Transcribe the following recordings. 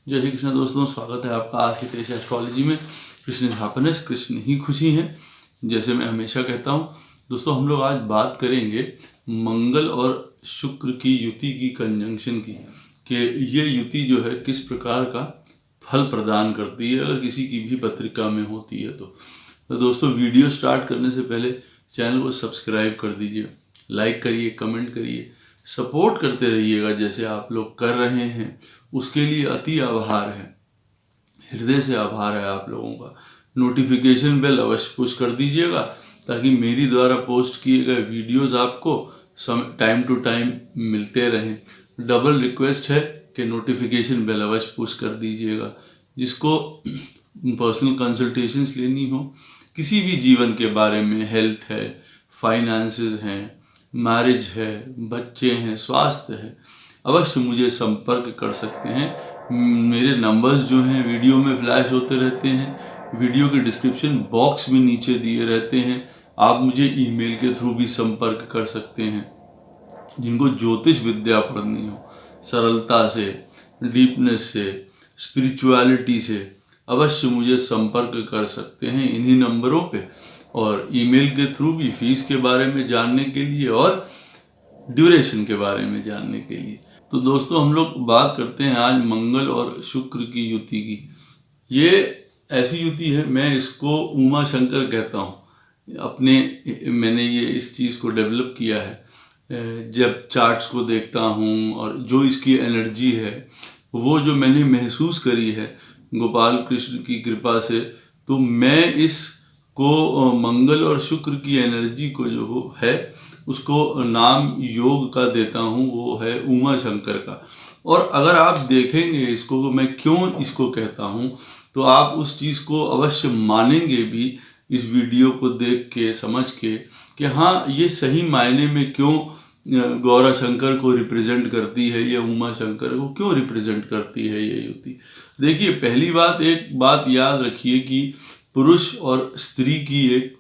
जय श्री कृष्ण दोस्तों, स्वागत है आपका आज की तेज एस्ट्रोलॉजी में। कृष्ण इज हैप्पीनेस, कृष्ण ही खुशी है, जैसे मैं हमेशा कहता हूँ। दोस्तों हम लोग आज बात करेंगे मंगल और शुक्र की युति की, कंजंक्शन की, कि ये युति जो है किस प्रकार का फल प्रदान करती है अगर किसी की भी पत्रिका में होती है तो दोस्तों वीडियो स्टार्ट करने से पहले चैनल को सब्सक्राइब कर दीजिए, लाइक करिए, कमेंट करिए, सपोर्ट करते रहिएगा जैसे आप लोग कर रहे हैं। उसके लिए अति आभार है, हृदय से आभार है आप लोगों का। नोटिफिकेशन बेल अवश्य पुश कर दीजिएगा ताकि मेरी द्वारा पोस्ट किए गए वीडियोस आपको टाइम टू टाइम मिलते रहें। डबल रिक्वेस्ट है कि नोटिफिकेशन बेल अवश्य पुश कर दीजिएगा। जिसको पर्सनल कंसल्टेशंस लेनी हो, किसी भी जीवन के बारे में, हेल्थ है, फाइनेंसेस हैं, मैरिज है, बच्चे हैं, स्वास्थ्य है, अवश्य मुझे संपर्क कर सकते हैं। मेरे नंबर्स जो हैं वीडियो में फ्लैश होते रहते हैं, वीडियो के डिस्क्रिप्शन बॉक्स में नीचे दिए रहते हैं। आप मुझे ईमेल के थ्रू भी संपर्क कर सकते हैं। जिनको ज्योतिष विद्या पढ़नी हो, सरलता से, डीपनेस से, स्पिरिचुअलिटी से, अवश्य मुझे संपर्क कर सकते हैं इन्हीं नंबरों पे, और ईमेल के थ्रू भी फीस के बारे में जानने के लिए और ड्यूरेशन के बारे में जानने के लिए। तो दोस्तों हम लोग बात करते हैं आज मंगल और शुक्र की युति की। ये ऐसी युति है, मैं इसको उमा शंकर कहता हूँ। मैंने ये इस चीज़ को डेवलप किया है। जब चार्ट्स को देखता हूँ और जो इसकी एनर्जी है वो जो मैंने महसूस करी है गोपाल कृष्ण की कृपा से, तो मैं इसको मंगल और शुक्र की एनर्जी को जो है उसको नाम योग का देता हूँ, वो है उमा शंकर का। और अगर आप देखेंगे इसको, तो मैं क्यों इसको कहता हूँ, तो आप उस चीज़ को अवश्य मानेंगे भी इस वीडियो को देख के, समझ के, कि हाँ ये सही मायने में क्यों गौरा शंकर को रिप्रेजेंट करती है, ये उमा शंकर को क्यों रिप्रेजेंट करती है ये युति। देखिए, पहली बात, एक बात याद रखिए कि पुरुष और स्त्री की एक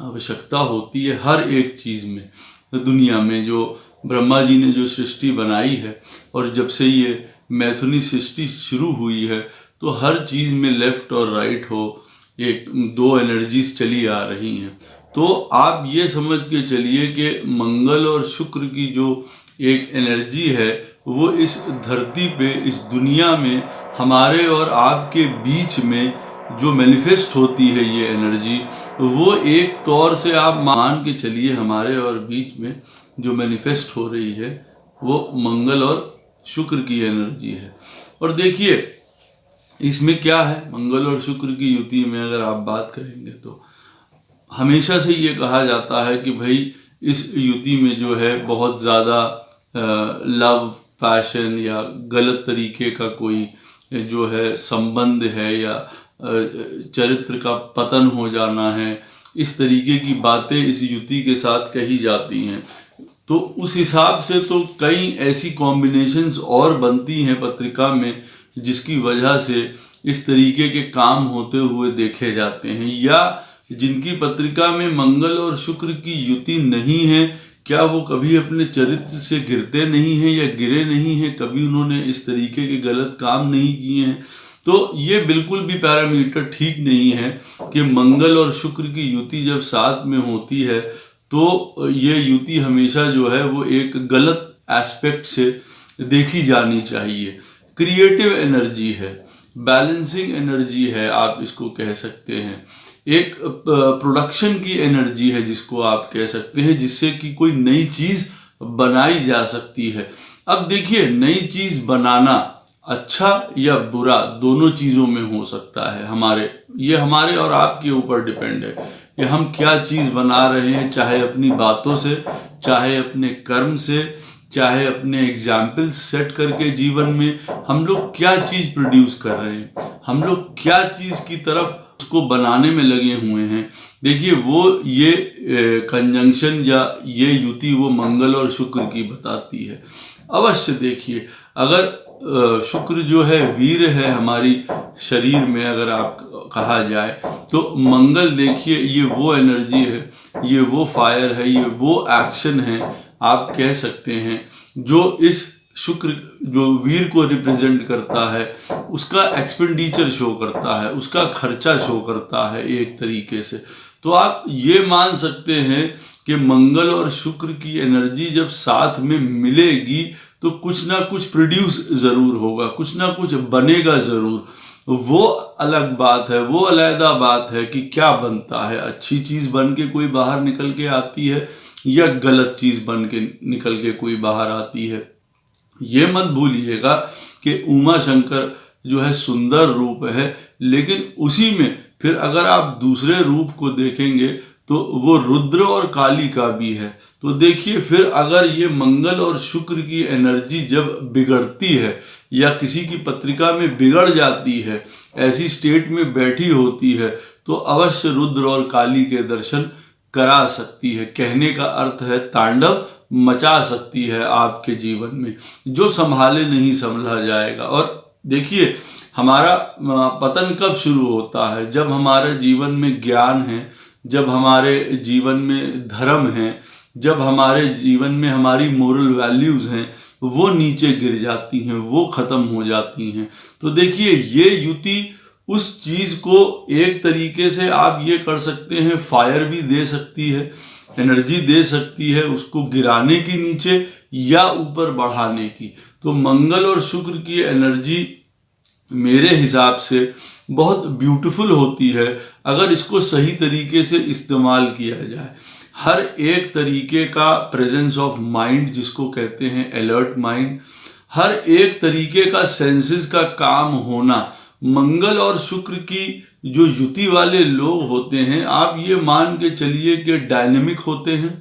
आवश्यकता होती है हर एक चीज़ में। दुनिया में जो ब्रह्मा जी ने जो सृष्टि बनाई है, और जब से ये मैथुनी सृष्टि शुरू हुई है, तो हर चीज़ में लेफ्ट और राइट हो, एक दो एनर्जीज चली आ रही हैं। तो आप ये समझ के चलिए कि मंगल और शुक्र की जो एक एनर्जी है वो इस धरती पे, इस दुनिया में हमारे और आपके बीच में जो मैनिफेस्ट होती है ये एनर्जी, वो एक तौर से आप मान के चलिए हमारे और बीच में जो मैनिफेस्ट हो रही है वो मंगल और शुक्र की एनर्जी है। और देखिए इसमें क्या है, मंगल और शुक्र की युति में अगर आप बात करेंगे तो हमेशा से ये कहा जाता है कि भाई इस युति में जो है बहुत ज़्यादा लव, पैशन या गलत तरीके का कोई जो है संबंध है, या चरित्र का पतन हो जाना है, इस तरीके की बातें इस युति के साथ कही जाती हैं। तो उस हिसाब से तो कई ऐसी कॉम्बिनेशंस और बनती हैं पत्रिका में जिसकी वजह से इस तरीके के काम होते हुए देखे जाते हैं। या जिनकी पत्रिका में मंगल और शुक्र की युति नहीं है, क्या वो कभी अपने चरित्र से गिरते नहीं हैं या गिरे नहीं हैं, कभी उन्होंने इस तरीके के गलत काम नहीं किए हैं। तो ये बिल्कुल भी पैरामीटर ठीक नहीं है कि मंगल और शुक्र की युति जब साथ में होती है तो ये युति हमेशा जो है वो एक गलत एस्पेक्ट से देखी जानी चाहिए। क्रिएटिव एनर्जी है, बैलेंसिंग एनर्जी है, आप इसको कह सकते हैं। एक प्रोडक्शन की एनर्जी है जिसको आप कह सकते हैं, जिससे कि कोई नई चीज़ बनाई जा सकती है। अब देखिए, नई चीज़ बनाना अच्छा या बुरा दोनों चीज़ों में हो सकता है। हमारे और आपके ऊपर डिपेंड है कि हम क्या चीज़ बना रहे हैं, चाहे अपनी बातों से, चाहे अपने कर्म से, चाहे अपने एग्जाम्पल सेट करके जीवन में हम लोग क्या चीज़ प्रोड्यूस कर रहे हैं, हम लोग क्या चीज़ की तरफ उसको बनाने में लगे हुए हैं। देखिए, वो ये कंजंक्शन या ये युति वो मंगल और शुक्र की बताती है। अवश्य देखिए, अगर शुक्र जो है वीर है हमारी शरीर में, अगर आप कहा जाए तो मंगल देखिए ये वो एनर्जी है, ये वो फायर है, ये वो एक्शन है, आप कह सकते हैं, जो इस शुक्र जो वीर को रिप्रेजेंट करता है, उसका एक्सपेंडिचर शो करता है, उसका खर्चा शो करता है एक तरीके से। तो आप ये मान सकते हैं कि मंगल और शुक्र की एनर्जी जब साथ में मिलेगी तो कुछ ना कुछ प्रोड्यूस ज़रूर होगा, कुछ ना कुछ बनेगा ज़रूर। वो अलग बात है, वो अलग बात है कि क्या बनता है, अच्छी चीज़ बन के कोई बाहर निकल के आती है या गलत चीज़ बन के निकल के कोई बाहर आती है। ये मत भूलिएगा कि उमा शंकर जो है सुंदर रूप है, लेकिन उसी में फिर अगर आप दूसरे रूप को देखेंगे तो वो रुद्र और काली का भी है। तो देखिए फिर अगर ये मंगल और शुक्र की एनर्जी जब बिगड़ती है या किसी की पत्रिका में बिगड़ जाती है, ऐसी स्टेट में बैठी होती है, तो अवश्य रुद्र और काली के दर्शन करा सकती है। कहने का अर्थ है तांडव मचा सकती है आपके जीवन में, जो संभाले नहीं संभला जाएगा। और देखिए हमारा पतन कब शुरू होता है? जब हमारे जीवन में ज्ञान है, जब हमारे जीवन में धर्म है, जब हमारे जीवन में हमारी मोरल वैल्यूज़ हैं वो नीचे गिर जाती हैं, वो ख़त्म हो जाती हैं। तो देखिए ये युति उस चीज़ को एक तरीके से आप ये कर सकते हैं, फायर भी दे सकती है, एनर्जी दे सकती है, उसको गिराने की नीचे या ऊपर बढ़ाने की। तो मंगल और शुक्र की एनर्जी मेरे हिसाब से बहुत ब्यूटीफुल होती है अगर इसको सही तरीके से इस्तेमाल किया जाए। हर एक तरीके का प्रेजेंस ऑफ माइंड जिसको कहते हैं अलर्ट माइंड, हर एक तरीके का सेंसेस का काम होना, मंगल और शुक्र की जो युति वाले लोग होते हैं, आप ये मान के चलिए कि डायनेमिक होते हैं,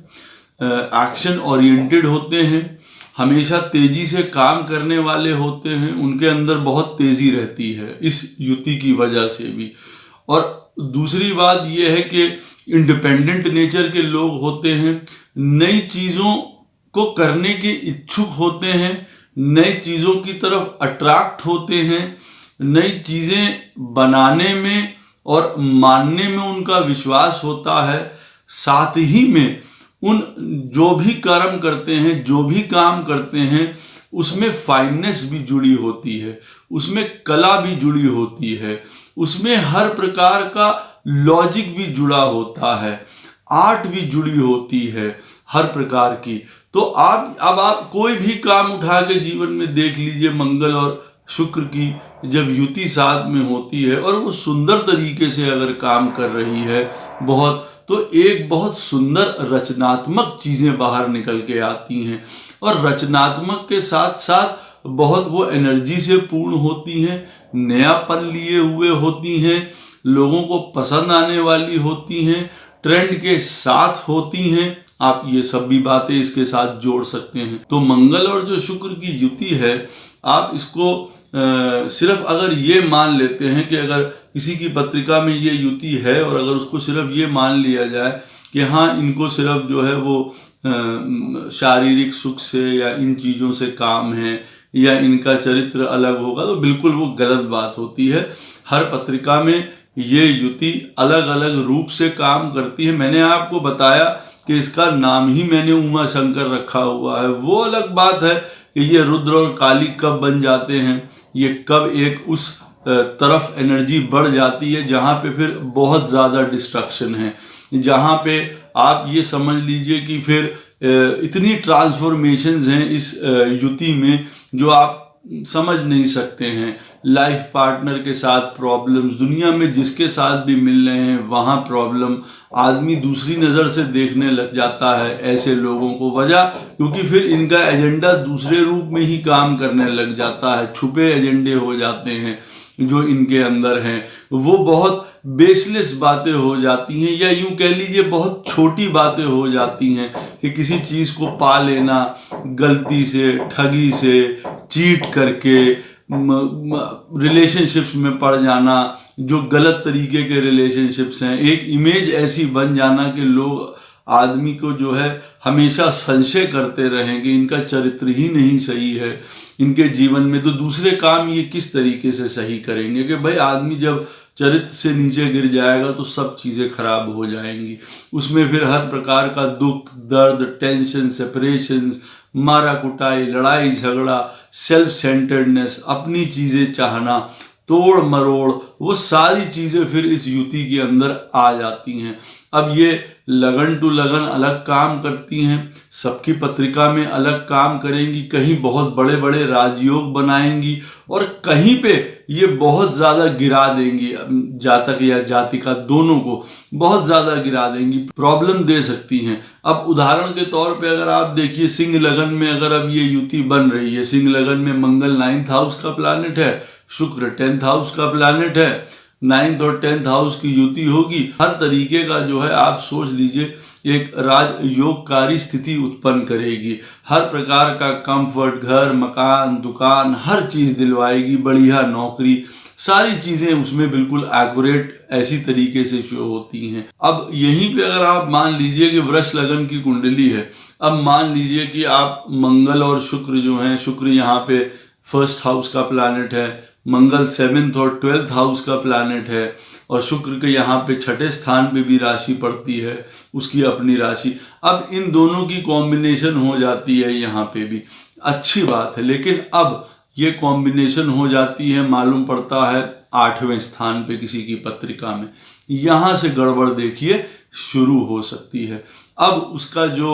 एक्शन ओरिएंटेड होते हैं, हमेशा तेजी से काम करने वाले होते हैं, उनके अंदर बहुत तेजी रहती है इस युति की वजह से भी। और दूसरी बात यह है कि इंडिपेंडेंट नेचर के लोग होते हैं, नई चीज़ों को करने के इच्छुक होते हैं, नई चीज़ों की तरफ अट्रैक्ट होते हैं, नई चीज़ें बनाने में और मानने में उनका विश्वास होता है। साथ ही में उन जो भी कर्म करते हैं, जो भी काम करते हैं, उसमें फाइननेस भी जुड़ी होती है, उसमें कला भी जुड़ी होती है, उसमें हर प्रकार का लॉजिक भी जुड़ा होता है, आर्ट भी जुड़ी होती है हर प्रकार की। तो आप कोई भी काम उठा के जीवन में देख लीजिए, मंगल और शुक्र की जब युति साथ में होती है और वो सुंदर तरीके से अगर काम कर रही है बहुत, तो एक बहुत सुंदर रचनात्मक चीज़ें बाहर निकल के आती हैं। और रचनात्मक के साथ साथ बहुत वो एनर्जी से पूर्ण होती हैं, नयापन लिए हुए होती हैं, लोगों को पसंद आने वाली होती हैं, ट्रेंड के साथ होती हैं। आप ये सब भी बातें इसके साथ जोड़ सकते हैं। तो मंगल और जो शुक्र की युति है, आप इसको सिर्फ अगर ये मान लेते हैं कि अगर किसी की पत्रिका में ये युति है और अगर उसको सिर्फ ये मान लिया जाए कि हाँ इनको सिर्फ जो है वो शारीरिक सुख से या इन चीज़ों से काम है या इनका चरित्र अलग होगा, तो बिल्कुल वो गलत बात होती है। हर पत्रिका में ये युति अलग अलग रूप से काम करती है। मैंने आपको बताया कि इसका नाम ही मैंने उमा शंकर रखा हुआ है। वो अलग बात है कि ये रुद्र और काली कब बन जाते हैं, ये कब एक उस तरफ एनर्जी बढ़ जाती है जहाँ पे फिर बहुत ज़्यादा डिस्ट्रक्शन है, जहाँ पे आप ये समझ लीजिए कि फिर इतनी ट्रांसफॉर्मेशंस हैं इस युति में जो आप समझ नहीं सकते हैं। लाइफ पार्टनर के साथ प्रॉब्लम्स, दुनिया में जिसके साथ भी मिल रहे हैं वहाँ प्रॉब्लम, आदमी दूसरी नज़र से देखने लग जाता है ऐसे लोगों को। वजह क्योंकि फिर इनका एजेंडा दूसरे रूप में ही काम करने लग जाता है, छुपे एजेंडे हो जाते हैं जो इनके अंदर हैं, वो बहुत बेसलेस बातें हो जाती हैं, या यूं कह लीजिए बहुत छोटी बातें हो जाती हैं कि किसी चीज़ को पा लेना गलती से, ठगी से, चीट करके, रिलेशनशिप्स में पड़ जाना जो गलत तरीके के रिलेशनशिप्स हैं, एक इमेज ऐसी बन जाना कि लोग आदमी को जो है हमेशा संशय करते रहें कि इनका चरित्र ही नहीं सही है इनके जीवन में, तो दूसरे काम ये किस तरीके से सही करेंगे। कि भाई आदमी जब चरित्र से नीचे गिर जाएगा तो सब चीज़ें खराब हो जाएंगी, उसमें फिर हर प्रकार का दुख, दर्द, टेंशन, सेपरेशंस, मारा कुटाई, लड़ाई झगड़ा, सेल्फ सेंटर्डनेस, अपनी चीज़ें चाहना, तोड़ मरोड़, वो सारी चीज़ें फिर इस युति के अंदर आ जाती हैं। अब ये लगन टू लगन अलग काम करती हैं, सबकी पत्रिका में अलग काम करेंगी, कहीं बहुत बड़े बड़े राजयोग बनाएंगी और कहीं पे ये बहुत ज़्यादा गिरा देंगी, जातक या जातिका दोनों को बहुत ज़्यादा गिरा देंगी, प्रॉब्लम दे सकती हैं। अब उदाहरण के तौर पे अगर आप देखिए सिंह लगन में अगर अब ये युति बन रही है, सिंह लगन में मंगल 9th हाउस का प्लैनेट है, शुक्र 10th हाउस का प्लैनेट है, 9th और 10th हाउस की युति होगी, हर तरीके का जो है आप सोच लीजिए एक राजयोगकारी स्थिति उत्पन्न करेगी, हर प्रकार का कंफर्ट, घर मकान दुकान हर चीज़ दिलवाएगी, बढ़िया नौकरी, सारी चीज़ें उसमें बिल्कुल एक्यूरेट ऐसी तरीके से शो होती हैं। अब यहीं पे अगर आप मान लीजिए कि वृष लगन की कुंडली है, अब मान लीजिए कि आप मंगल और शुक्र जो हैं, शुक्र यहाँ पे 1st हाउस का प्लैनेट है, मंगल 7th और 12th हाउस का प्लैनेट है और शुक्र के यहाँ पे 6ठे स्थान पे भी राशि पड़ती है, उसकी अपनी राशि। अब इन दोनों की कॉम्बिनेशन हो जाती है यहाँ पे भी, अच्छी बात है, लेकिन अब ये कॉम्बिनेशन हो जाती है, मालूम पड़ता है 8वें स्थान पे किसी की पत्रिका में, यहाँ से गड़बड़ देखिए शुरू हो सकती है। अब उसका जो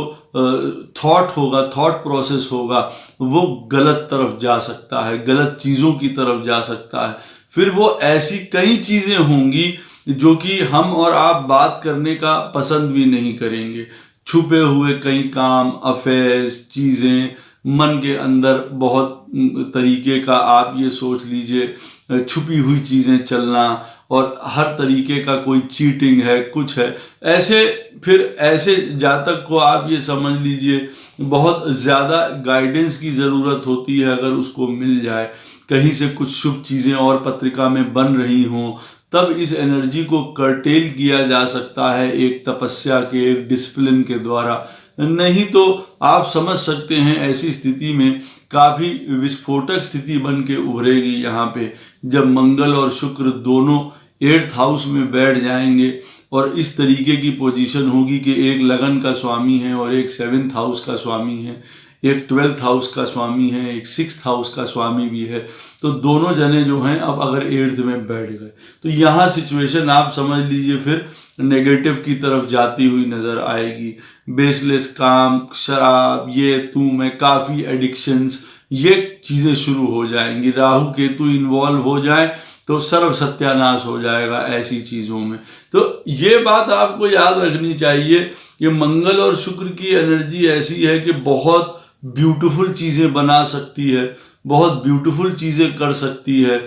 थॉट होगा, थॉट प्रोसेस होगा, वो गलत तरफ जा सकता है, गलत चीज़ों की तरफ जा सकता है, फिर वो ऐसी कई चीज़ें होंगी जो कि हम और आप बात करने का पसंद भी नहीं करेंगे, छुपे हुए कई काम, अफेयर्स, चीज़ें, मन के अंदर बहुत तरीके का आप ये सोच लीजिए छुपी हुई चीज़ें चलना और हर तरीके का कोई चीटिंग है, कुछ है, ऐसे फिर ऐसे जातक को आप ये समझ लीजिए बहुत ज़्यादा गाइडेंस की ज़रूरत होती है। अगर उसको मिल जाए कहीं से कुछ शुभ चीज़ें और पत्रिका में बन रही हों, तब इस एनर्जी को कर्टेल किया जा सकता है एक तपस्या के, एक डिसिप्लिन के द्वारा। नहीं तो आप समझ सकते हैं ऐसी स्थिति में काफ़ी विस्फोटक स्थिति बन के उभरेगी यहाँ पे, जब मंगल और शुक्र दोनों 8th हाउस में बैठ जाएंगे और इस तरीके की पोजीशन होगी कि एक लगन का स्वामी है और एक 7th हाउस का स्वामी है, एक 12th हाउस का स्वामी है, एक 6th हाउस का स्वामी भी है, तो दोनों जने जो हैं अब अगर 8th में बैठ गए तो यहाँ सिचुएशन आप समझ लीजिए फिर नेगेटिव की तरफ जाती हुई नज़र आएगी। बेसलेस काम, शराब, ये तू मैं, काफ़ी एडिक्शंस, ये चीज़ें शुरू हो जाएंगी। राहु केतु इन्वॉल्व हो जाए तो सर्व सत्यानाश हो जाएगा ऐसी चीज़ों में। तो ये बात आपको याद रखनी चाहिए कि मंगल और शुक्र की एनर्जी ऐसी है कि बहुत ब्यूटीफुल चीज़ें बना सकती है, बहुत ब्यूटीफुल चीज़ें कर सकती है,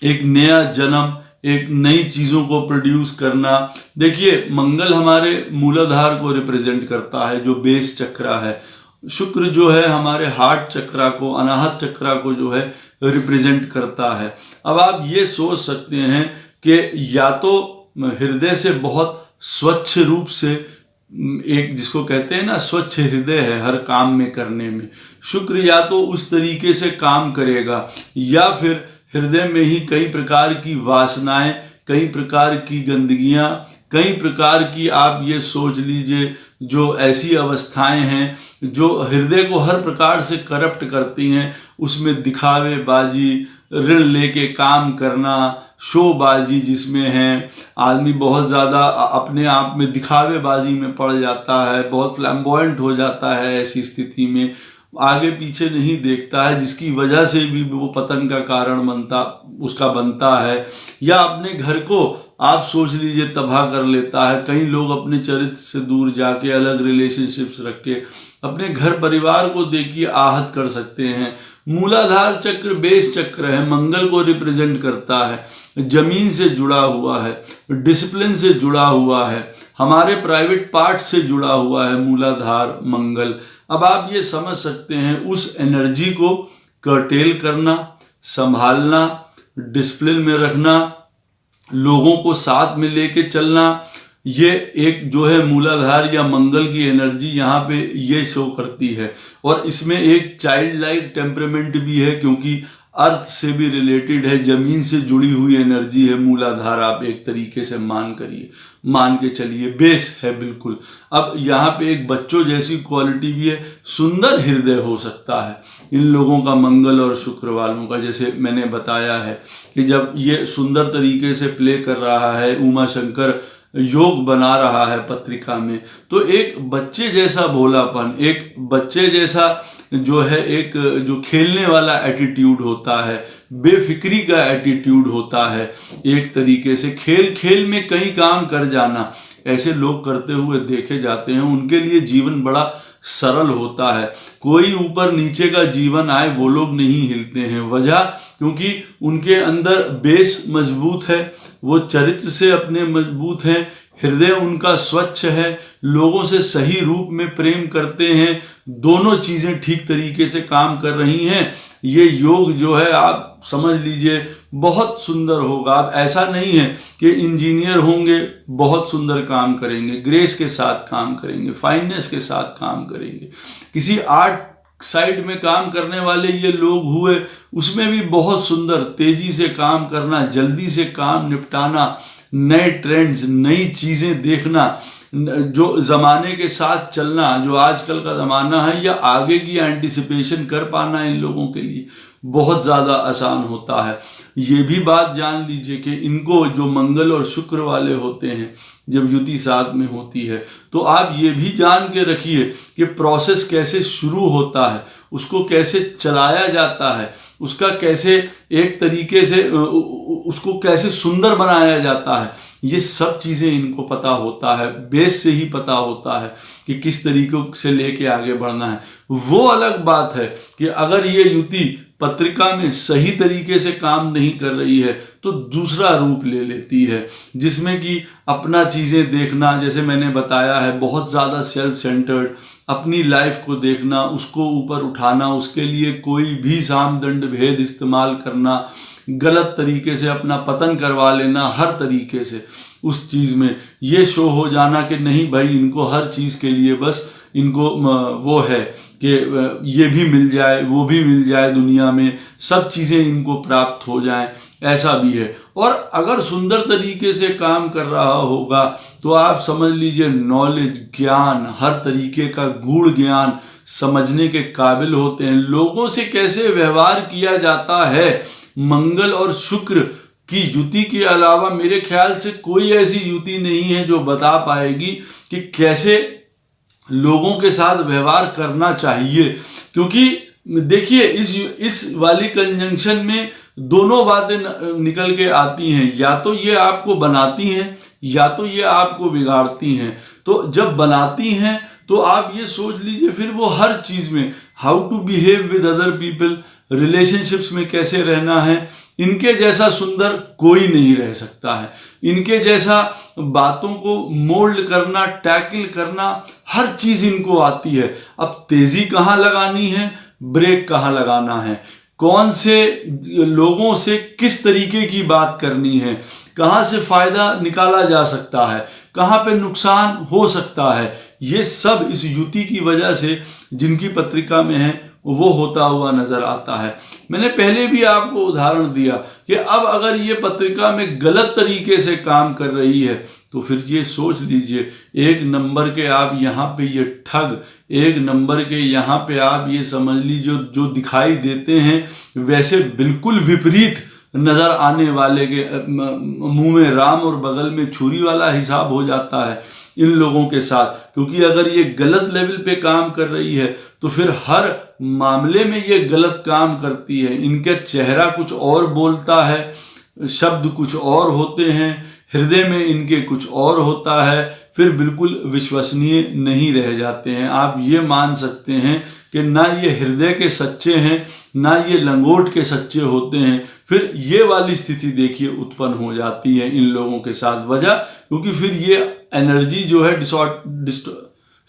एक नया जन्म, एक नई चीज़ों को प्रोड्यूस करना। देखिए मंगल हमारे मूलाधार को रिप्रेजेंट करता है जो बेस चक्रा है, शुक्र जो है हमारे हार्ट चक्रा को, अनाहत चक्रा को जो है रिप्रेजेंट करता है। अब आप ये सोच सकते हैं कि या तो हृदय से बहुत स्वच्छ रूप से, एक जिसको कहते हैं ना स्वच्छ हृदय है हर काम में करने में, शुक्र या तो उस तरीके से काम करेगा, या फिर हृदय में ही कई प्रकार की वासनाएं, कई प्रकार की गंदगियां, कई प्रकार की आप ये सोच लीजिए जो ऐसी अवस्थाएं हैं जो हृदय को हर प्रकार से करप्ट करती हैं, उसमें दिखावेबाजी, ऋण लेके काम करना, शोबाजी जिसमें है, आदमी बहुत ज़्यादा अपने आप में दिखावेबाजी में पड़ जाता है, बहुत फ्लैम्बॉयंट हो जाता है, ऐसी स्थिति में आगे पीछे नहीं देखता है, जिसकी वजह से भी वो पतन का कारण बनता है, या अपने घर को आप सोच लीजिए तबाह कर लेता है। कई लोग अपने चरित्र से दूर जाके अलग रिलेशनशिप्स रख के अपने घर परिवार को देखिए आहत कर सकते हैं। मूलाधार चक्र बेस चक्र है, मंगल को रिप्रेजेंट करता है, जमीन से जुड़ा हुआ है, डिसिप्लिन से जुड़ा हुआ है, हमारे प्राइवेट पार्ट से जुड़ा हुआ है मूलाधार मंगल। अब आप ये समझ सकते हैं उस एनर्जी को कर्टेल करना, संभालना, डिसिप्लिन में रखना, लोगों को साथ में लेके चलना, ये एक जो है मूलाधार या मंगल की एनर्जी यहाँ पे ये शो करती है। और इसमें एक चाइल्ड लाइक टेम्परामेंट भी है, क्योंकि अर्थ से भी रिलेटेड है, जमीन से जुड़ी हुई एनर्जी है, मूलाधार आप एक तरीके से मान के चलिए, बेस है बिल्कुल। अब यहाँ पे एक बच्चों जैसी क्वालिटी भी है, सुंदर हृदय हो सकता है इन लोगों का, मंगल और शुक्र वालों का। जैसे मैंने बताया है कि जब ये सुंदर तरीके से प्ले कर रहा है, उमा शंकर योग बना रहा है पत्रिका में, तो एक बच्चे जैसा भोलापन, एक बच्चे जैसा जो है, एक जो खेलने वाला एटीट्यूड होता है, बेफिक्री का एटीट्यूड होता है, एक तरीके से खेल खेल में कई काम कर जाना, ऐसे लोग करते हुए देखे जाते हैं। उनके लिए जीवन बड़ा सरल होता है, कोई ऊपर नीचे का जीवन आए वो लोग नहीं हिलते हैं। वजह क्योंकि उनके अंदर बेस मजबूत है, वो चरित्र से अपने मजबूत हैं, हृदय उनका स्वच्छ है, लोगों से सही रूप में प्रेम करते हैं, दोनों चीजें ठीक तरीके से काम कर रही हैं। ये योग जो है आप समझ लीजिए बहुत सुंदर होगा। अब ऐसा नहीं है कि इंजीनियर होंगे बहुत सुंदर काम करेंगे, ग्रेस के साथ काम करेंगे, फाइननेस के साथ काम करेंगे। किसी आर्ट साइड में काम करने वाले ये लोग हुए, उसमें भी बहुत सुंदर तेजी से काम करना, जल्दी से काम निपटाना, नए ट्रेंड्स, नई चीजें देखना, जो जमाने के साथ चलना, जो आजकल का जमाना है या आगे की एंटिसिपेशन कर पाना इन लोगों के लिए बहुत ज़्यादा आसान होता है। ये भी बात जान लीजिए कि इनको जो मंगल और शुक्र वाले होते हैं, जब युति साथ में होती है, तो आप ये भी जान के रखिए कि प्रोसेस कैसे शुरू होता है, उसको कैसे चलाया जाता है, उसका कैसे एक तरीके से उसको कैसे सुंदर बनाया जाता है, ये सब चीज़ें इनको पता होता है, बेस से ही पता होता है कि किस तरीके से लेके आगे बढ़ना है। वो अलग बात है कि अगर ये युति पत्रिका में सही तरीके से काम नहीं कर रही है तो दूसरा रूप ले लेती है, जिसमें कि अपना चीज़ें देखना, जैसे मैंने बताया है, बहुत ज़्यादा सेल्फ सेंटर्ड, अपनी लाइफ को देखना, उसको ऊपर उठाना, उसके लिए कोई भी साम दंड भेद इस्तेमाल करना, गलत तरीके से अपना पतन करवा लेना, हर तरीके से उस चीज़ में ये शो हो जाना कि नहीं भाई, इनको हर चीज़ के लिए बस इनको वो है कि ये भी मिल जाए, वो भी मिल जाए, दुनिया में सब चीज़ें इनको प्राप्त हो जाएं, ऐसा भी है। और अगर सुंदर तरीके से काम कर रहा होगा तो आप समझ लीजिए नॉलेज, ज्ञान, हर तरीके का गूढ़ ज्ञान समझने के काबिल होते हैं। लोगों से कैसे व्यवहार किया जाता है, मंगल और शुक्र की युति के अलावा मेरे ख्याल से कोई ऐसी युति नहीं है जो बता पाएगी कि कैसे लोगों के साथ व्यवहार करना चाहिए। क्योंकि देखिए इस वाली कंजंक्शन में दोनों बातें निकल के आती हैं, या तो ये आपको बनाती हैं या तो ये आपको बिगाड़ती हैं। तो जब बनाती हैं तो आप ये सोच लीजिए फिर वो हर चीज़ में how to behave with other people, relationships में कैसे रहना है, इनके जैसा सुंदर कोई नहीं रह सकता है। इनके जैसा बातों को मोल्ड करना, टैकल करना, हर चीज़ इनको आती है। अब तेज़ी कहाँ लगानी है, ब्रेक कहाँ लगाना है, कौन से लोगों से किस तरीके की बात करनी है, कहाँ से फ़ायदा निकाला जा सकता है, कहाँ पे नुकसान हो सकता है, ये सब इस युति की वजह से जिनकी पत्रिका में है वो होता हुआ नजर आता है। मैंने पहले भी आपको उदाहरण दिया कि अब अगर ये पत्रिका में गलत तरीके से काम कर रही है तो फिर ये सोच लीजिए, एक नंबर के आप यहाँ पे ये ठग, एक नंबर के यहाँ पे आप ये समझ लीजिए जो दिखाई देते हैं वैसे बिल्कुल विपरीत नजर आने वाले के मुंह में राम और बगल में छुरी वाला हिसाब हो जाता है इन लोगों के साथ। क्योंकि अगर ये गलत लेवल पे काम कर रही है तो फिर हर मामले में ये गलत काम करती है। इनका चेहरा कुछ और बोलता है, शब्द कुछ और होते हैं, हृदय में इनके कुछ और होता है, फिर बिल्कुल विश्वसनीय नहीं रह जाते हैं। आप ये मान सकते हैं कि ना ये हृदय के सच्चे हैं ना ये लंगोट के सच्चे होते हैं। फिर ये वाली स्थिति देखिए उत्पन्न हो जाती है इन लोगों के साथ। वजह क्योंकि फिर ये एनर्जी जो है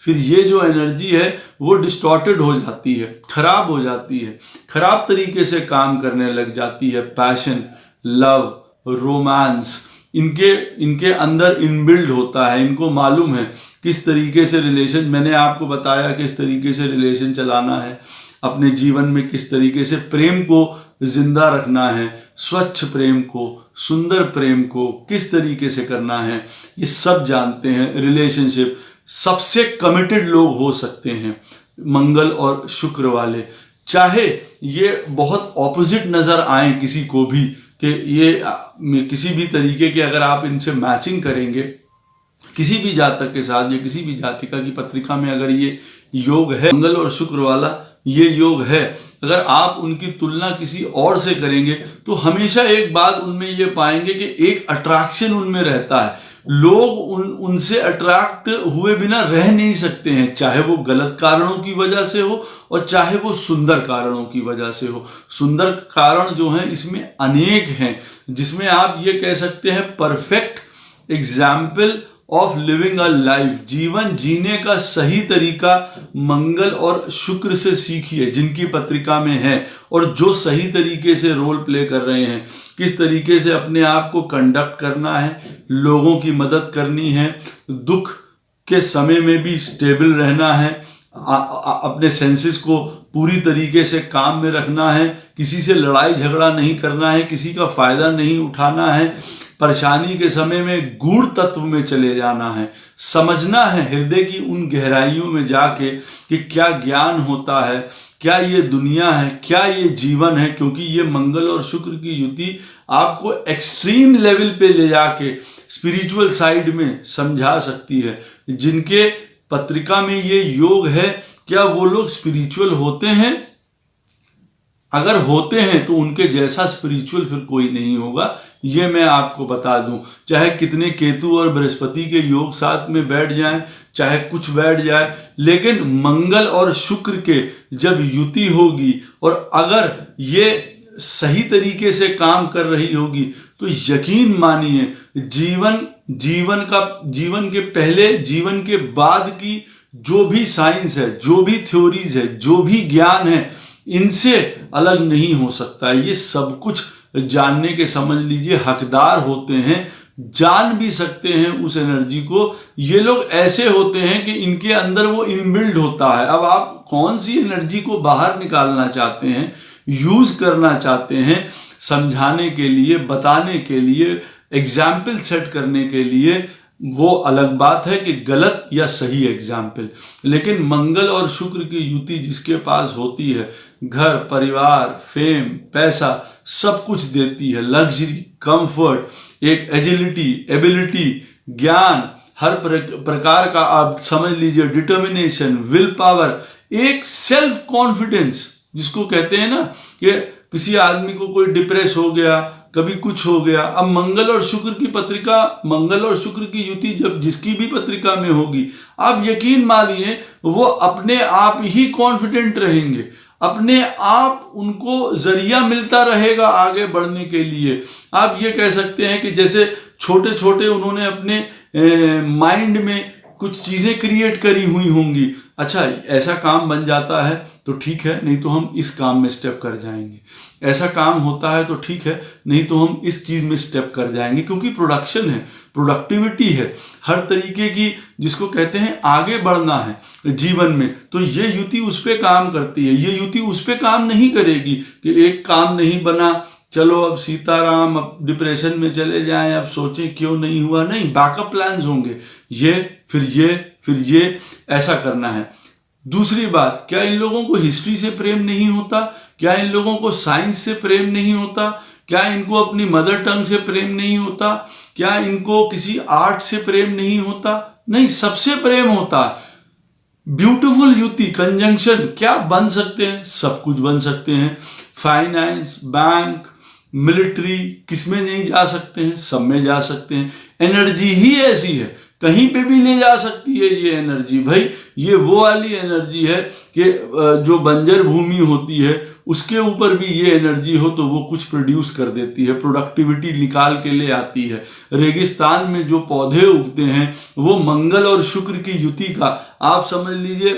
फिर ये जो एनर्जी है वो डिस्टॉर्टेड हो जाती है, खराब हो जाती है, खराब तरीके से काम करने लग जाती है। पैशन, लव, रोमांस इनके अंदर इनबिल्ड होता है। इनको मालूम है किस तरीके से रिलेशन, मैंने आपको बताया किस तरीके से रिलेशन चलाना है, अपने जीवन में किस तरीके से प्रेम को जिंदा रखना है, स्वच्छ प्रेम को, सुंदर प्रेम को किस तरीके से करना है, ये सब जानते हैं। रिलेशनशिप सबसे कमिटेड लोग हो सकते हैं मंगल और शुक्र वाले। चाहे ये बहुत ऑपोजिट नजर आए किसी को भी कि ये किसी भी तरीके के, अगर आप इनसे मैचिंग करेंगे किसी भी जातक के साथ या किसी भी जातिका की पत्रिका में अगर ये योग है, मंगल और शुक्र वाला ये योग है, अगर आप उनकी तुलना किसी और से करेंगे तो हमेशा एक बात उनमें ये पाएंगे कि एक अट्रैक्शन उनमें रहता है। लोग उनसे अट्रैक्ट हुए बिना रह नहीं सकते हैं, चाहे वो गलत कारणों की वजह से हो और चाहे वो सुंदर कारणों की वजह से हो। सुंदर कारण जो हैं इसमें अनेक हैं, जिसमें आप ये कह सकते हैं perfect example of living a life, जीवन जीने का सही तरीका मंगल और शुक्र से सीखिए जिनकी पत्रिका में है, और जो सही तरीके से रोल प्ले कर रहे हैं, किस तरीके से अपने आप को कंडक्ट करना है, लोगों की मदद करनी है, दुख के समय में भी स्टेबल रहना है, अपने सेंसेस को पूरी तरीके से काम में रखना है, किसी से लड़ाई झगड़ा नहीं करना है, किसी का फायदा नहीं उठाना है, परेशानी के समय में गूढ़ तत्व में चले जाना है, समझना है हृदय की उन गहराइयों में जाके कि क्या ज्ञान होता है, क्या ये दुनिया है, क्या ये जीवन है। क्योंकि ये मंगल और शुक्र की युति आपको एक्सट्रीम लेवल पे ले जाके स्पिरिचुअल साइड में समझा सकती है। जिनके पत्रिका में ये योग है, क्या वो लोग स्पिरिचुअल होते हैं? अगर होते हैं तो उनके जैसा स्पिरिचुअल फिर कोई नहीं होगा, ये मैं आपको बता दूं। चाहे कितने केतु और बृहस्पति के योग साथ में बैठ जाएं, चाहे कुछ बैठ जाए, लेकिन मंगल और शुक्र के जब युति होगी और अगर ये सही तरीके से काम कर रही होगी तो यकीन मानिए जीवन के पहले, जीवन के बाद की जो भी साइंस है, जो भी थ्योरीज है, जो भी ज्ञान है, इनसे अलग नहीं हो सकता। ये सब कुछ जानने के समझ लीजिए हकदार होते हैं, जान भी सकते हैं उस एनर्जी को। ये लोग ऐसे होते हैं कि इनके अंदर वो इनबिल्ड होता है। अब आप कौन सी एनर्जी को बाहर निकालना चाहते हैं, यूज करना चाहते हैं, समझाने के लिए, बताने के लिए, एग्जाम्पल सेट करने के लिए, वो अलग बात है कि गलत या सही एग्जाम्पल। लेकिन मंगल और शुक्र की युति जिसके पास होती है, घर परिवार, फेम, पैसा सब कुछ देती है, लग्जरी, कंफर्ट, एक एजिलिटी, एबिलिटी, ज्ञान, हर प्रकार का आप समझ लीजिए, डिटर्मिनेशन, विल पावर, एक सेल्फ कॉन्फिडेंस जिसको कहते हैं ना कि किसी आदमी को कोई डिप्रेस हो गया, कभी कुछ हो गया। अब मंगल और शुक्र की पत्रिका, मंगल और शुक्र की युति जब जिसकी भी पत्रिका में होगी, आप यकीन मानिए वो अपने आप ही कॉन्फिडेंट रहेंगे, अपने आप उनको जरिया मिलता रहेगा आगे बढ़ने के लिए। आप ये कह सकते हैं कि जैसे छोटे छोटे उन्होंने अपने माइंड में कुछ चीजें क्रिएट करी हुई होंगी। अच्छा, ऐसा काम बन जाता है तो ठीक है, नहीं तो हम इस काम में स्टेप कर जाएंगे। ऐसा काम होता है तो ठीक है, नहीं तो हम इस चीज में स्टेप कर जाएंगे। क्योंकि प्रोडक्शन है, प्रोडक्टिविटी है, हर तरीके की जिसको कहते हैं आगे बढ़ना है जीवन में, तो ये युति उस पे काम करती है। ये युति उस पे काम नहीं करेगी कि एक काम नहीं बना, चलो अब सीताराम, अब डिप्रेशन में चले जाएं, अब सोचें क्यों नहीं हुआ। नहीं, बैकअप प्लान्स होंगे, ये फिर ये ऐसा करना है। दूसरी बात, क्या इन लोगों को हिस्ट्री से प्रेम नहीं होता? क्या इन लोगों को साइंस से प्रेम नहीं होता? क्या इनको अपनी मदर टंग से प्रेम नहीं होता? क्या इनको किसी आर्ट से प्रेम नहीं होता? नहीं, सबसे प्रेम होता। ब्यूटीफुल युति, कंजंक्शन, क्या बन सकते हैं? सब कुछ बन सकते हैं। फाइनेंस, बैंक, मिलिट्री, किसमें नहीं जा सकते हैं? सब में जा सकते हैं। एनर्जी ही ऐसी है, कहीं पे भी ले जा सकती है ये एनर्जी। भाई ये वो वाली एनर्जी है कि जो बंजर भूमि होती है उसके ऊपर भी ये एनर्जी हो तो वो कुछ प्रोड्यूस कर देती है, प्रोडक्टिविटी निकाल के ले आती है। रेगिस्तान में जो पौधे उगते हैं वो मंगल और शुक्र की युति का आप समझ लीजिए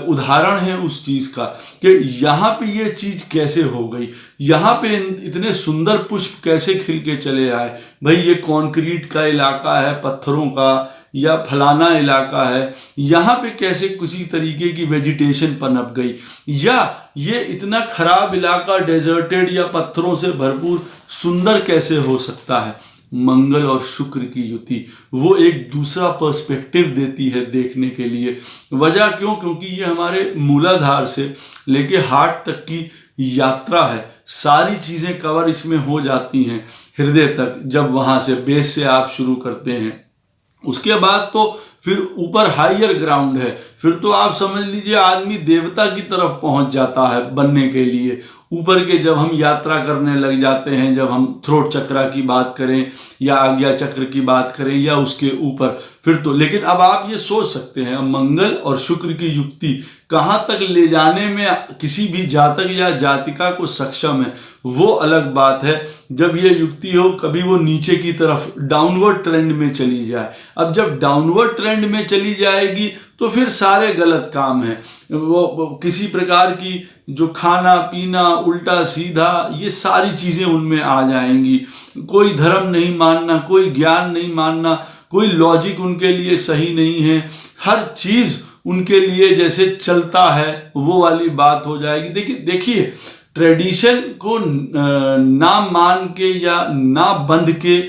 उदाहरण है उस चीज का, कि यहाँ पे ये चीज कैसे हो गई, यहाँ पे इतने सुंदर पुष्प कैसे खिल के चले आए। भाई ये कॉन्क्रीट का इलाका है, पत्थरों का, या फलाना इलाका है, यहाँ पे कैसे किसी तरीके की वेजिटेशन पनप गई, या ये इतना खराब इलाका, डेजर्टेड या पत्थरों से भरपूर, सुंदर कैसे हो सकता है? मंगल और शुक्र की युति वो एक दूसरा पर्सपेक्टिव देती है देखने के लिए। वजह क्यों? क्योंकि ये हमारे मूलाधार से लेके हार्ट तक की यात्रा है। सारी चीजें कवर इसमें हो जाती हैं हृदय तक, जब वहां से बेस से आप शुरू करते हैं। उसके बाद तो फिर ऊपर हायर ग्राउंड है, फिर तो आप समझ लीजिए आदमी देवता की तरफ पहुंच जाता है बनने के लिए। ऊपर के जब हम यात्रा करने लग जाते हैं, जब हम थ्रोट चक्रा की बात करें या आज्ञा चक्र की बात करें या उसके ऊपर, फिर तो। लेकिन अब आप ये सोच सकते हैं मंगल और शुक्र की युक्ति कहाँ तक ले जाने में किसी भी जातक या जातिका को सक्षम है, वो अलग बात है। जब ये युक्ति हो कभी वो नीचे की तरफ डाउनवर्ड ट्रेंड में चली जाए। अब जब डाउनवर्ड ट्रेंड में चली जाएगी तो फिर सारे गलत काम हैं। वो किसी प्रकार की जो खाना पीना उल्टा सीधा, ये सारी चीजें उनमें आ जाएंगी। कोई धर्म नहीं मानना, कोई ज्ञान नहीं मानना, कोई लॉजिक उनके लिए सही नहीं है। हर चीज उनके लिए जैसे चलता है वो वाली बात हो जाएगी। देखिए ट्रेडिशन को ना मान के या ना बंध के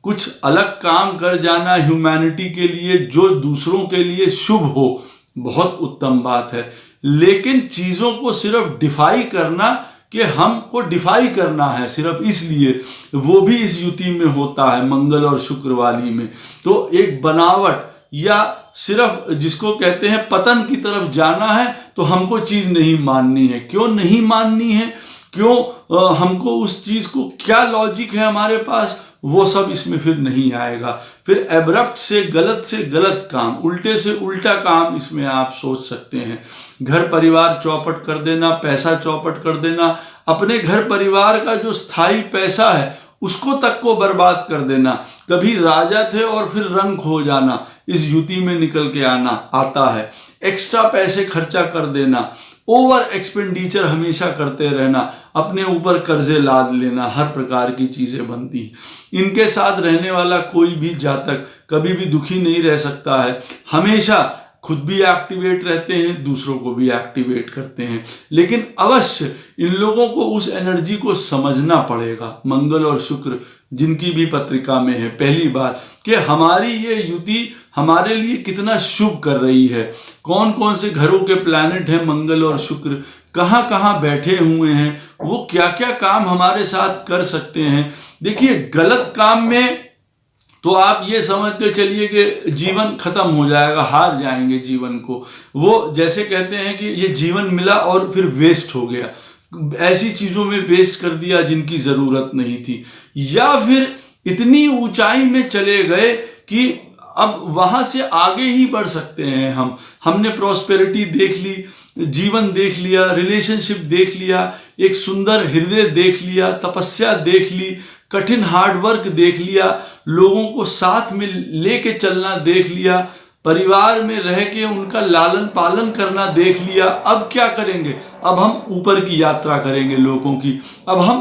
कुछ अलग काम कर जाना ह्यूमैनिटी के लिए, जो दूसरों के लिए शुभ हो, बहुत उत्तम बात है। लेकिन चीजों को सिर्फ डिफाई करना कि हमको डिफाई करना है सिर्फ इसलिए, वो भी इस युति में होता है मंगल और शुक्र वाली में। तो एक बनावट या सिर्फ जिसको कहते हैं पतन की तरफ जाना है, तो हमको चीज नहीं माननी है। क्यों नहीं माननी है? क्यों हमको उस चीज को, क्या लॉजिक है हमारे पास, वो सब इसमें फिर नहीं आएगा। फिर एब्रप्ट से गलत काम, उल्टे से उल्टा काम इसमें आप सोच सकते हैं। घर परिवार चौपट कर देना, पैसा चौपट कर देना, अपने घर परिवार का जो स्थायी पैसा है उसको तक को बर्बाद कर देना। कभी राजा थे और फिर रंग खो जाना, इस युति में निकल के आता है। एक्स्ट्रा पैसे खर्चा कर देना, ओवर एक्सपेंडिचर हमेशा करते रहना, अपने ऊपर कर्जे लाद लेना, हर प्रकार की चीजें बनती हैं। इनके साथ रहने वाला कोई भी जातक कभी भी दुखी नहीं रह सकता है। हमेशा खुद भी एक्टिवेट रहते हैं, दूसरों को भी एक्टिवेट करते हैं। लेकिन अवश्य इन लोगों को उस एनर्जी को समझना पड़ेगा। मंगल और शुक्र जिनकी भी पत्रिका में है, पहली बात कि हमारी ये युति हमारे लिए कितना शुभ कर रही है। कौन कौन से घरों के प्लैनेट हैं मंगल और शुक्र, कहाँ कहाँ बैठे हुए हैं, वो क्या क्या काम हमारे साथ कर सकते हैं। देखिए गलत काम में तो आप ये समझ के चलिए कि जीवन खत्म हो जाएगा, हार जाएंगे जीवन को। वो जैसे कहते हैं कि ये जीवन मिला और फिर वेस्ट हो गया, ऐसी चीजों में वेस्ट कर दिया जिनकी जरूरत नहीं थी। या फिर इतनी ऊंचाई में चले गए कि अब वहां से आगे ही बढ़ सकते हैं हमने प्रॉस्पेरिटी देख ली, जीवन देख लिया, रिलेशनशिप देख लिया, एक सुंदर हृदय देख लिया, तपस्या देख ली, कठिन हार्ड वर्क देख लिया, लोगों को साथ में लेके चलना देख लिया, परिवार में रह के उनका लालन पालन करना देख लिया। अब क्या करेंगे? अब हम ऊपर की यात्रा करेंगे लोगों की। अब हम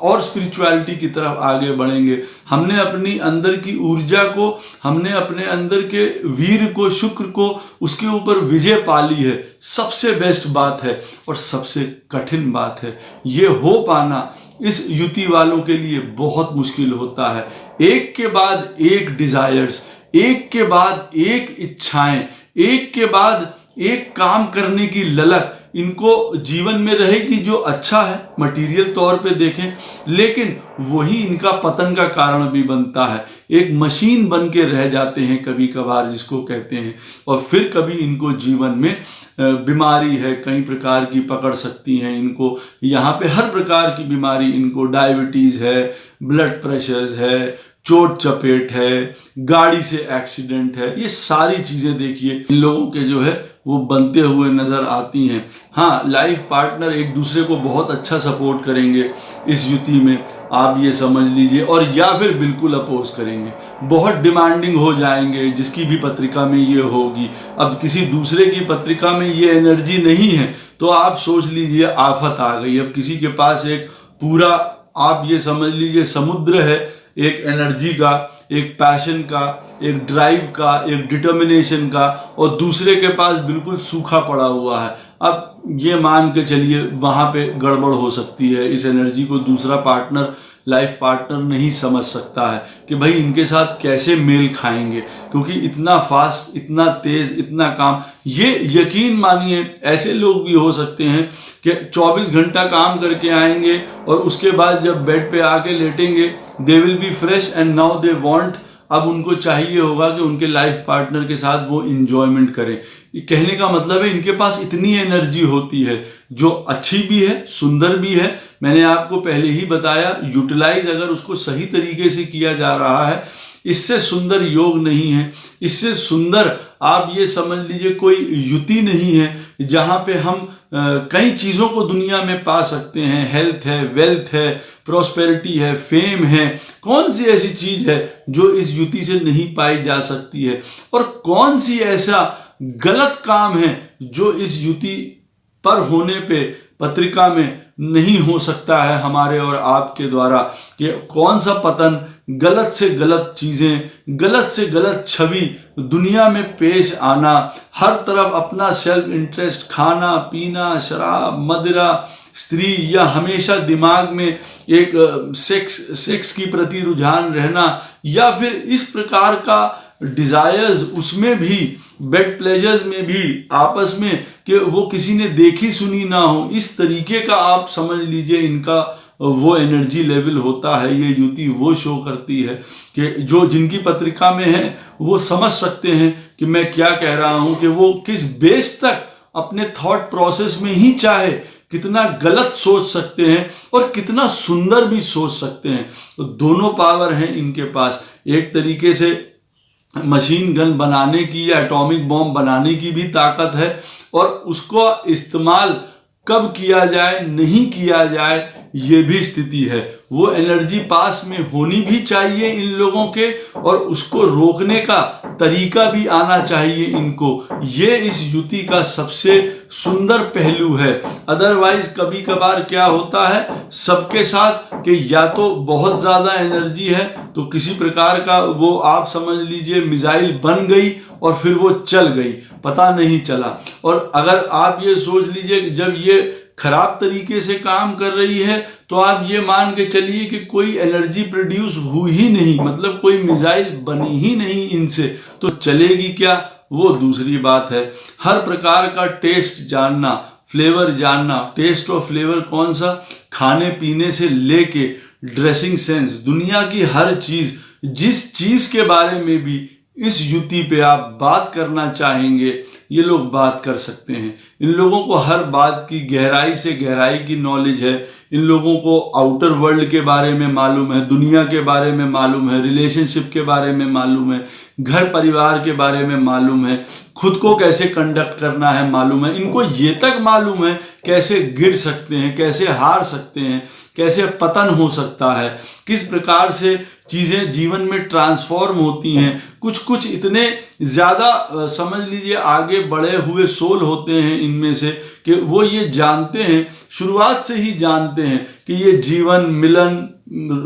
और स्पिरिचुअलिटी की तरफ आगे बढ़ेंगे। हमने अपनी अंदर की ऊर्जा को, हमने अपने अंदर के वीर को, शुक्र को, उसके ऊपर विजय पा ली है। सबसे बेस्ट बात है और सबसे कठिन बात है। ये हो पाना इस युति वालों के लिए बहुत मुश्किल होता है। एक के बाद एक डिजायर्स, एक के बाद एक इच्छाएं, एक के बाद एक काम करने की ललक इनको जीवन में रहेगी, जो अच्छा है मटेरियल तौर पे देखें, लेकिन वही इनका पतन का कारण भी बनता है। एक मशीन बन के रह जाते हैं कभी कभार, जिसको कहते हैं। और फिर कभी इनको जीवन में बीमारी है, कई प्रकार की पकड़ सकती हैं इनको। यहाँ पे हर प्रकार की बीमारी इनको, डायबिटीज है, ब्लड प्रेशर है, चोट चपेट है, गाड़ी से एक्सीडेंट है, ये सारी चीजें देखिए इन लोगों के जो है वो बनते हुए नजर आती हैं। हाँ, लाइफ पार्टनर एक दूसरे को बहुत अच्छा सपोर्ट करेंगे इस युति में, आप ये समझ लीजिए, और या फिर बिल्कुल अपोज करेंगे, बहुत डिमांडिंग हो जाएंगे जिसकी भी पत्रिका में ये होगी। अब किसी दूसरे की पत्रिका में ये एनर्जी नहीं है तो आप सोच लीजिए आफत आ गई। अब किसी के पास एक पूरा, आप ये समझ लीजिए समुद्र है, एक एनर्जी का, एक पैशन का, एक ड्राइव का, एक डिटर्मिनेशन का, और दूसरे के पास बिल्कुल सूखा पड़ा हुआ है। अब ये मान के चलिए वहाँ पे गड़बड़ हो सकती है, इस एनर्जी को दूसरा पार्टनर, लाइफ पार्टनर नहीं समझ सकता है कि भाई इनके साथ कैसे मेल खाएंगे, क्योंकि इतना फास्ट, इतना तेज, इतना काम। ये यकीन मानिए ऐसे लोग भी हो सकते हैं कि 24 घंटा काम करके आएंगे और उसके बाद जब बेड पे आके लेटेंगे, they will be fresh and now they want, अब उनको चाहिए होगा कि उनके लाइफ पार्टनर के साथ वो इंजॉयमेंट करें। ये कहने का मतलब है इनके पास इतनी एनर्जी होती है जो अच्छी भी है, सुंदर भी है। मैंने आपको पहले ही बताया, यूटिलाइज अगर उसको सही तरीके से किया जा रहा है, इससे सुंदर योग नहीं है, इससे सुंदर आप ये समझ लीजिए कोई युति नहीं है जहाँ पे हम कई चीज़ों को दुनिया में पा सकते हैं। हेल्थ है, वेल्थ है, प्रॉस्पेरिटी है, फेम है। कौन सी ऐसी चीज़ है जो इस युति से नहीं पाई जा सकती है, और कौन सी ऐसा गलत काम है जो इस युति पर होने पे पत्रिका में नहीं हो सकता है हमारे और आपके द्वारा। कि कौन सा पतन, गलत से गलत चीज़ें, गलत से गलत छवि दुनिया में पेश आना, हर तरफ अपना सेल्फ इंटरेस्ट, खाना पीना, शराब, मदिरा, स्त्री, या हमेशा दिमाग में एक सेक्स की प्रति रुझान रहना, या फिर इस प्रकार का डिजायर्स, उसमें भी बेड प्लेजर्स में भी आपस में, कि वो किसी ने देखी सुनी ना हो, इस तरीके का आप समझ लीजिए इनका वो एनर्जी लेवल होता है। ये युति वो शो करती है कि जो जिनकी पत्रिका में है वो समझ सकते हैं कि मैं क्या कह रहा हूं, कि वो किस बेस तक अपने थॉट प्रोसेस में ही चाहे कितना गलत सोच सकते हैं और कितना सुंदर भी सोच सकते हैं। तो दोनों पावर हैं इनके पास। एक तरीके से मशीन गन बनाने की या एटॉमिक बॉम्ब बनाने की भी ताकत है, और उसको इस्तेमाल कब किया जाए, नहीं किया जाए, ये भी स्थिति है। वो एनर्जी पास में होनी भी चाहिए इन लोगों के, और उसको रोकने का तरीका भी आना चाहिए इनको। ये इस युति का सबसे सुंदर पहलू है। अदरवाइज कभी कभार क्या होता है सबके साथ कि या तो बहुत ज़्यादा एनर्जी है तो किसी प्रकार का वो आप समझ लीजिए मिसाइल बन गई और फिर वो चल गई, पता नहीं चला। और अगर आप ये सोच लीजिए जब ये खराब तरीके से काम कर रही है तो आप ये मान के चलिए कि कोई एनर्जी प्रोड्यूस हुई ही नहीं, मतलब कोई मिसाइल बनी ही नहीं इनसे, तो चलेगी क्या, वो दूसरी बात है। हर प्रकार का टेस्ट जानना, फ्लेवर जानना, टेस्ट और फ्लेवर कौन सा, खाने पीने से लेके ड्रेसिंग सेंस, दुनिया की हर चीज, जिस चीज के बारे में भी इस युति पे आप बात करना चाहेंगे ये लोग बात कर सकते हैं। इन लोगों को हर बात की गहराई से गहराई की नॉलेज है। इन लोगों को आउटर वर्ल्ड के बारे में मालूम है, दुनिया के बारे में मालूम है, रिलेशनशिप के बारे में मालूम है, घर परिवार के बारे में मालूम है, खुद को कैसे कंडक्ट करना है मालूम है। इनको ये तक मालूम है कैसे गिर सकते हैं, कैसे हार सकते हैं, कैसे पतन हो सकता है, किस प्रकार से चीज़ें जीवन में ट्रांसफॉर्म होती हैं। कुछ कुछ इतने ज़्यादा समझ लीजिए आगे बढ़े हुए सोल होते हैं इनमें से कि वो ये जानते हैं, शुरुआत से ही जानते हैं कि ये जीवन, मिलन,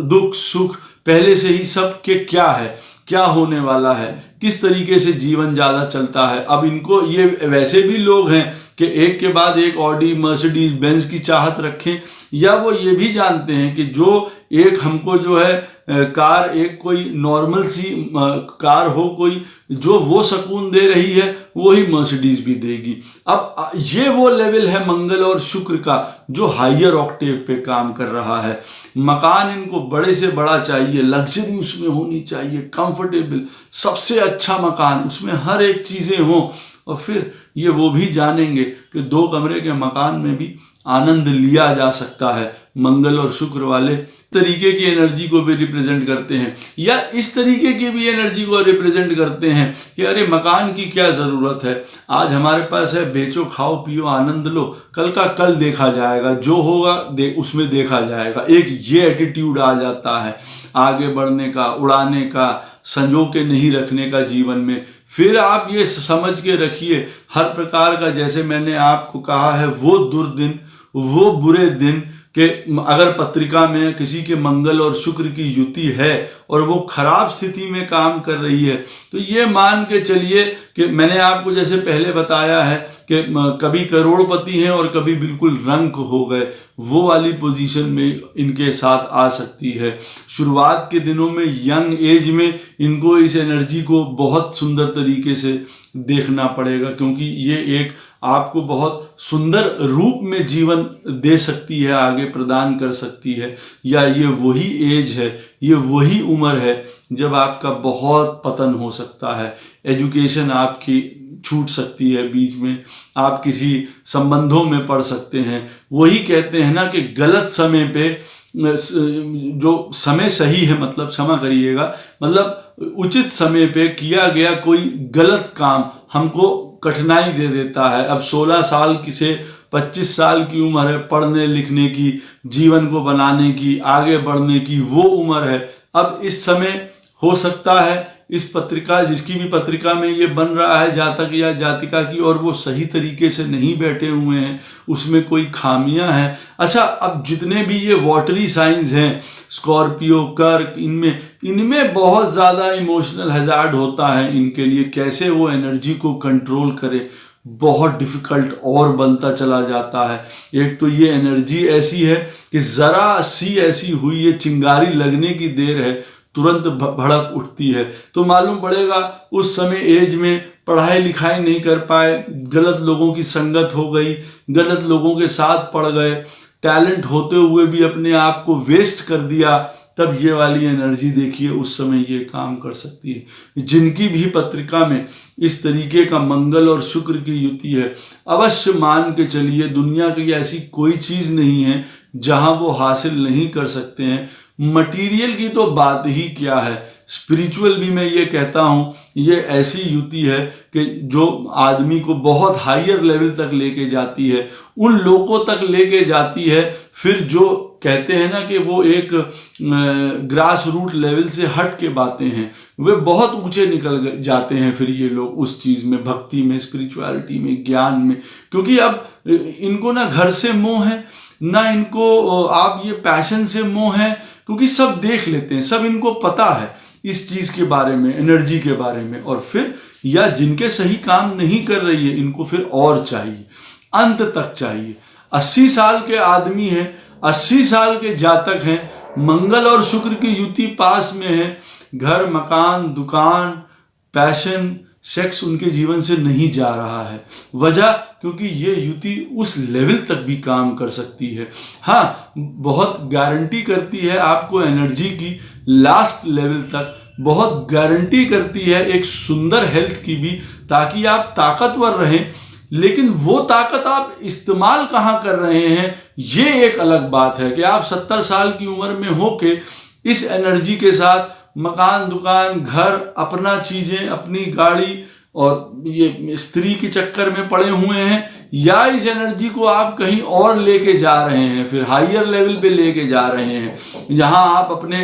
दुख, सुख पहले से ही सब के क्या है, क्या होने वाला है, किस तरीके से जीवन ज़्यादा चलता है। अब इनको ये वैसे भी लोग हैं कि एक के बाद एक ऑडी, मर्सिडीज, बेंज की चाहत रखें, या वो ये भी जानते हैं कि जो एक हमको जो है कार, एक कोई नॉर्मल सी कार हो कोई जो वो सुकून दे रही है, वही मर्सिडीज भी देगी। अब ये वो लेवल है मंगल और शुक्र का जो हायर ऑक्टेव पे काम कर रहा है। मकान इनको बड़े से बड़ा चाहिए, लग्जरी उसमें होनी चाहिए, कंफर्टेबल, सबसे अच्छा मकान, उसमें हर एक चीज़ें हों। और फिर ये वो भी जानेंगे कि 2 कमरे के मकान में भी आनंद लिया जा सकता है। मंगल और शुक्र वाले तरीके की एनर्जी को भी रिप्रेजेंट करते हैं, या इस तरीके की भी एनर्जी को रिप्रेजेंट करते हैं कि अरे मकान की क्या ज़रूरत है, आज हमारे पास है, बेचो, खाओ पियो, आनंद लो, कल का कल देखा जाएगा, जो होगा उसमें देखा जाएगा। एक ये एटीट्यूड आ जाता है आगे बढ़ने का, उड़ाने का, संजो के नहीं रखने का जीवन में। फिर आप ये समझ के रखिए हर प्रकार का, जैसे मैंने आपको कहा है, वो दुर्दिन, वो बुरे दिन कि अगर पत्रिका में किसी के मंगल और शुक्र की युति है और वो खराब स्थिति में काम कर रही है, तो ये मान के चलिए कि मैंने आपको जैसे पहले बताया है कि कभी करोड़पति हैं और कभी बिल्कुल रंक हो गए, वो वाली पोजीशन में इनके साथ आ सकती है। शुरुआत के दिनों में यंग एज में इनको इस एनर्जी को बहुत सुंदर तरीके से देखना पड़ेगा, क्योंकि ये एक आपको बहुत सुंदर रूप में जीवन दे सकती है, आगे प्रदान कर सकती है। या ये वही एज है, ये वही उम्र है जब आपका बहुत पतन हो सकता है, एजुकेशन आपकी छूट सकती है, बीच में आप किसी संबंधों में पड़ सकते हैं। वही कहते हैं ना कि गलत समय पे जो समय सही है, मतलब क्षमा करिएगा, मतलब उचित समय पे किया गया कोई गलत काम हमको कठिनाई दे देता है। अब 16 साल की से 25 साल की उम्र है, पढ़ने लिखने की, जीवन को बनाने की, आगे बढ़ने की वो उम्र है। अब इस समय हो सकता है इस पत्रिका, जिसकी भी पत्रिका में ये बन रहा है जातक या जातिका की, और वो सही तरीके से नहीं बैठे हुए हैं, उसमें कोई खामियां हैं। अच्छा, अब जितने भी ये वाटरी साइंस हैं, स्कॉर्पियो, कर्क, इनमें बहुत ज़्यादा इमोशनल हैजार्ड होता है इनके लिए। कैसे वो एनर्जी को कंट्रोल करे, बहुत डिफिकल्ट और बनता चला जाता है। एक तो ये एनर्जी ऐसी है कि ज़रा सी ऐसी हुई है, चिंगारी लगने की देर है, तुरंत भड़क उठती है। तो मालूम पड़ेगा उस समय एज में पढ़ाई लिखाई नहीं कर पाए, गलत लोगों की संगत हो गई, गलत लोगों के साथ पड़ गए, टैलेंट होते हुए भी अपने आप को वेस्ट कर दिया, तब ये वाली एनर्जी देखिए उस समय ये काम कर सकती है। जिनकी भी पत्रिका में इस तरीके का मंगल और शुक्र की युति है, अवश्य मान के चलिए दुनिया की ऐसी कोई चीज़ नहीं है जहां वो हासिल नहीं कर सकते हैं। मटीरियल की तो बात ही क्या है, स्पिरिचुअल भी मैं ये कहता हूँ, ये ऐसी युति है कि जो आदमी को बहुत हायर लेवल तक लेके जाती है, उन लोगों तक लेके जाती है। फिर जो कहते हैं ना कि वो एक ग्रास रूट लेवल से हट के बातें हैं, वे बहुत ऊंचे निकल जाते हैं फिर ये लोग उस चीज़ में, भक्ति में, स्पिरिचुअलिटी में, ज्ञान में। क्योंकि अब इनको ना घर से मोह है, ना इनको आप ये पैशन से मोह है, क्योंकि सब देख लेते हैं, सब इनको पता है इस चीज़ के बारे में, एनर्जी के बारे में। और फिर या जिनके सही काम नहीं कर रही है, इनको फिर और चाहिए, अंत तक चाहिए। 80 साल के आदमी हैं, 80 साल के जातक हैं, मंगल और शुक्र की युति पास में है, घर, मकान, दुकान, पैशन, सेक्स उनके जीवन से नहीं जा रहा है। वजह क्योंकि ये युति उस लेवल तक भी काम कर सकती है। हाँ, बहुत गारंटी करती है आपको एनर्जी की, लास्ट लेवल तक बहुत गारंटी करती है एक सुंदर हेल्थ की भी, ताकि आप ताकतवर रहें। लेकिन वो ताकत आप इस्तेमाल कहाँ कर रहे हैं, ये एक अलग बात है। कि आप 70 साल की उम्र में होके इस एनर्जी के साथ मकान, दुकान, घर, अपना चीजें, अपनी गाड़ी और ये स्त्री के चक्कर में पड़े हुए हैं, या इस एनर्जी को आप कहीं और लेके जा रहे हैं, फिर हायर लेवल पे लेके जा रहे हैं, जहां आप अपने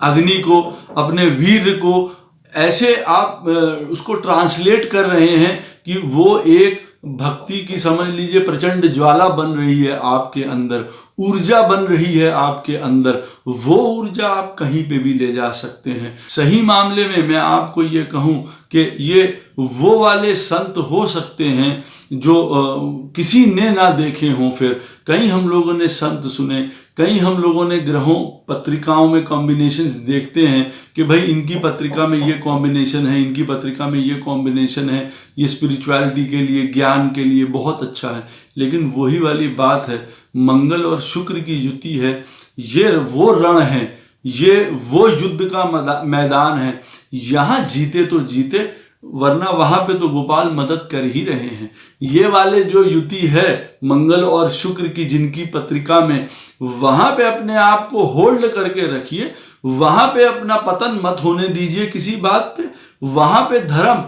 अग्नि को, अपने वीर को ऐसे आप उसको ट्रांसलेट कर रहे हैं कि वो एक भक्ति की, समझ लीजिए, प्रचंड ज्वाला बन रही है आपके अंदर, ऊर्जा बन रही है आपके अंदर। वो ऊर्जा आप कहीं पे भी ले जा सकते हैं। सही मामले में मैं आपको ये कहूँ कि ये वो वाले संत हो सकते हैं जो किसी ने ना देखे हों। फिर कहीं हम लोगों ने संत सुने, कहीं हम लोगों ने ग्रहों, पत्रिकाओं में कॉम्बिनेशंस देखते हैं कि भाई इनकी पत्रिका में ये कॉम्बिनेशन है, इनकी पत्रिका में ये कॉम्बिनेशन है, ये स्पिरिचुअलिटी के लिए, ज्ञान के लिए बहुत अच्छा है। लेकिन वही वाली बात है, मंगल और शुक्र की युति है, ये वो रण है, ये वो युद्ध का मैदान है। यहाँ जीते तो जीते, वरना वहां पे तो गोपाल मदद कर ही रहे हैं। ये वाले जो युति है मंगल और शुक्र की, जिनकी पत्रिका में, वहां पे अपने आप को होल्ड करके रखिए, वहां पे अपना पतन मत होने दीजिए किसी बात पे। वहां पे धर्म,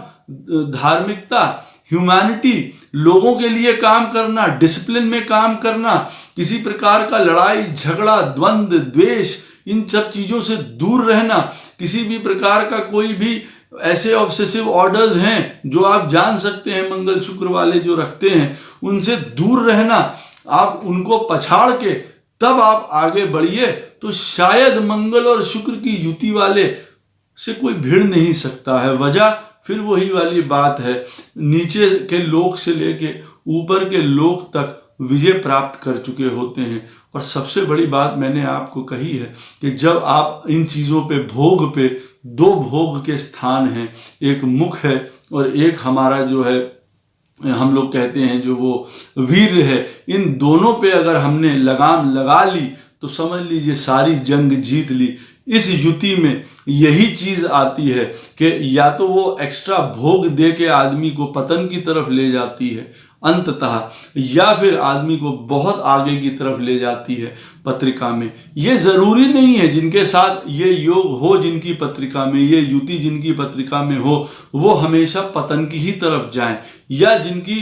धार्मिकता, ह्यूमैनिटी, लोगों के लिए काम करना, डिसिप्लिन में काम करना, किसी प्रकार का लड़ाई झगड़ा, द्वंद्व, द्वेष, इन सब चीजों से दूर रहना, किसी भी प्रकार का कोई भी ऐसे ऑब्सेसिव ऑर्डर्स हैं जो आप जान सकते हैं मंगल शुक्र वाले जो रखते हैं, उनसे दूर रहना। आप उनको पछाड़ के तब आप आगे बढ़िए, तो शायद मंगल और शुक्र की युति वाले से कोई भिड़ नहीं सकता है। वजह फिर वही वाली बात है, नीचे के लोक से लेके ऊपर के लोक तक विजय प्राप्त कर चुके होते हैं। और सबसे बड़ी बात मैंने आपको कही है कि जब आप इन चीज़ों पे भोग पे, दो भोग के स्थान हैं, एक मुख है और एक हमारा जो है हम लोग कहते हैं जो वो वीर है, इन दोनों पे अगर हमने लगाम लगा ली तो समझ लीजिए सारी जंग जीत ली। इस युति में यही चीज आती है कि या तो वो एक्स्ट्रा भोग दे के आदमी को पतन की तरफ ले जाती है अंततः, या फिर आदमी को बहुत आगे की तरफ ले जाती है पत्रिका में। ये जरूरी नहीं है जिनके साथ ये योग हो, जिनकी पत्रिका में ये युति जिनकी पत्रिका में हो, वो हमेशा पतन की ही तरफ जाएं, या जिनकी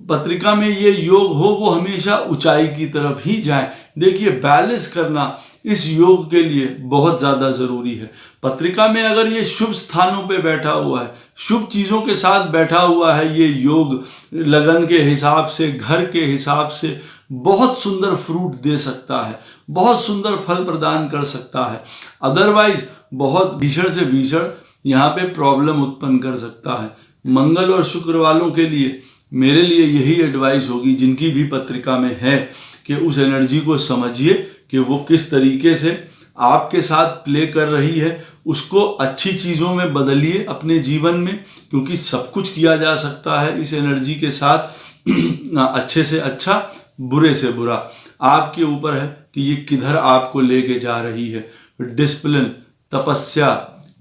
पत्रिका में ये योग हो वो हमेशा ऊंचाई की तरफ ही जाएं। देखिए, बैलेंस करना इस योग के लिए बहुत ज़्यादा ज़रूरी है। पत्रिका में अगर ये शुभ स्थानों पे बैठा हुआ है, शुभ चीज़ों के साथ बैठा हुआ है, ये योग लगन के हिसाब से, घर के हिसाब से बहुत सुंदर फ्रूट दे सकता है, बहुत सुंदर फल प्रदान कर सकता है। अदरवाइज बहुत भीषण से भीषण यहाँ पे प्रॉब्लम उत्पन्न कर सकता है। मंगल और शुक्र वालों के लिए मेरे लिए यही एडवाइस होगी, जिनकी भी पत्रिका में है, कि उस एनर्जी को समझिए कि वो किस तरीके से आपके साथ प्ले कर रही है, उसको अच्छी चीज़ों में बदलिए अपने जीवन में, क्योंकि सब कुछ किया जा सकता है इस एनर्जी के साथ। अच्छे से अच्छा, बुरे से बुरा, आपके ऊपर है कि ये किधर आपको लेके जा रही है। डिसिप्लिन, तपस्या,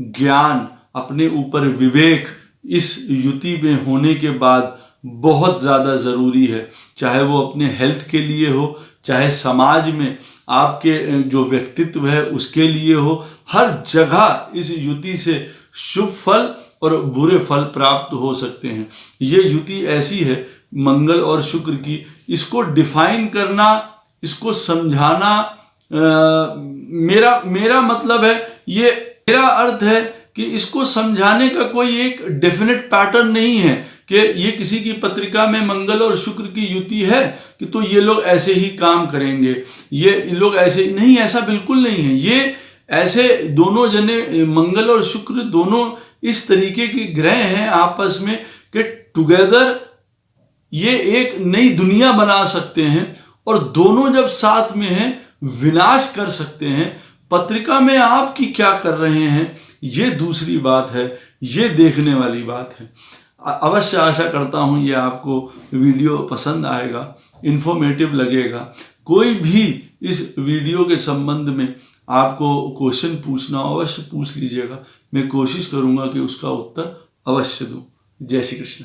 ज्ञान, अपने ऊपर विवेक इस युति में होने के बाद बहुत ज़्यादा ज़रूरी है। चाहे वो अपने हेल्थ के लिए हो, चाहे समाज में आपके जो व्यक्तित्व है उसके लिए हो, हर जगह इस युति से शुभ फल और बुरे फल प्राप्त हो सकते हैं। ये युति ऐसी है मंगल और शुक्र की, इसको डिफाइन करना, इसको समझाना, मेरा मतलब है, ये मेरा अर्थ है कि इसको समझाने का कोई एक डेफिनेट पैटर्न नहीं है कि ये किसी की पत्रिका में मंगल और शुक्र की युति है कि तो ये लोग ऐसे ही काम करेंगे, ये लोग ऐसे नहीं, ऐसा बिल्कुल नहीं है। ये ऐसे दोनों जने, मंगल और शुक्र दोनों इस तरीके के ग्रह हैं आपस में कि टुगेदर ये एक नई दुनिया बना सकते हैं, और दोनों जब साथ में हैं विनाश कर सकते हैं। पत्रिका में आप की क्या कर रहे हैं ये दूसरी बात है, ये देखने वाली बात है। अवश्य आशा करता हूँ ये आपको वीडियो पसंद आएगा, इन्फॉर्मेटिव लगेगा। कोई भी इस वीडियो के संबंध में आपको क्वेश्चन पूछना हो अवश्य पूछ लीजिएगा, मैं कोशिश करूँगा कि उसका उत्तर अवश्य दूँ। जय श्री कृष्ण।